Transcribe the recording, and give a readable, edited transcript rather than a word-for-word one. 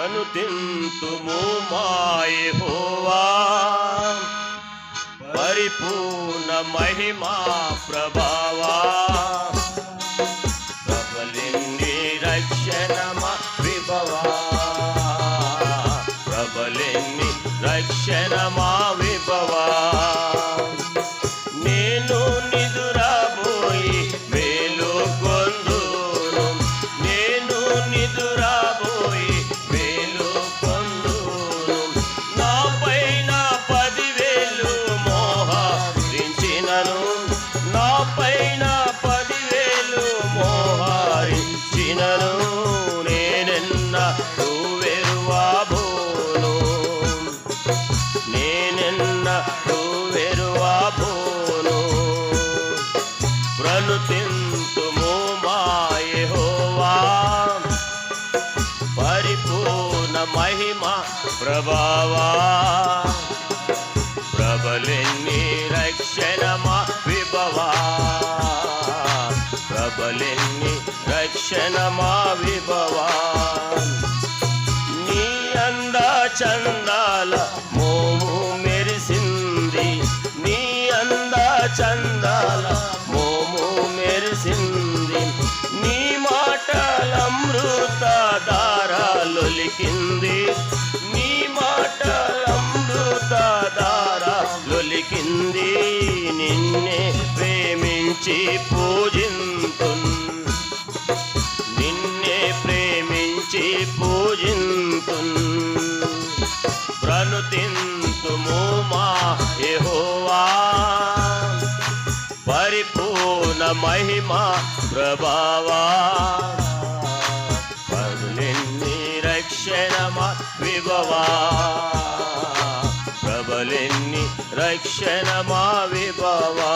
ప్రణుతింతుము మా యెహోవా పరిపూర్ణ మహిమా ప్రభావా ప్రబలిని రక్షణ మా విభవా ప్రబలిని రక్షణ మా విభవా నేను నిదురబోయి మేలు కొందును నేను నిదురబోయి మేలు కొందును నా పైన 10,000 మోహరించినను నా పైన 10,000 మోహరించినను నేనెన్నడూ వెరువబోను నేనెన్నడూ వెరువబోను ప్రణుతింతుము మా యెహోవా పరిపూర్ణ మహిమ ప్రభావా ప్రబలిని రక్షణ మా విభవా ప్రబలిని రక్షణ మా విభవా నీ అంద చందాల మోము మెరిసింది నీ అంద చందాల మోము మెరిసింది నీ మాటలమృత దారాలొలికింది నీ మాటలమృత దారాలొలికింది నిన్నే ప్రేమించి పూజింతున్ నిన్నే ప్రేమించి పూజింతున్ ప్రణుతింతుము మా యెహోవా పరిపూర్ణ మహిమా ప్రభావా ప్రబలిని రక్షణ మా విభవా ప్రబలిని రక్షణ మా విభవా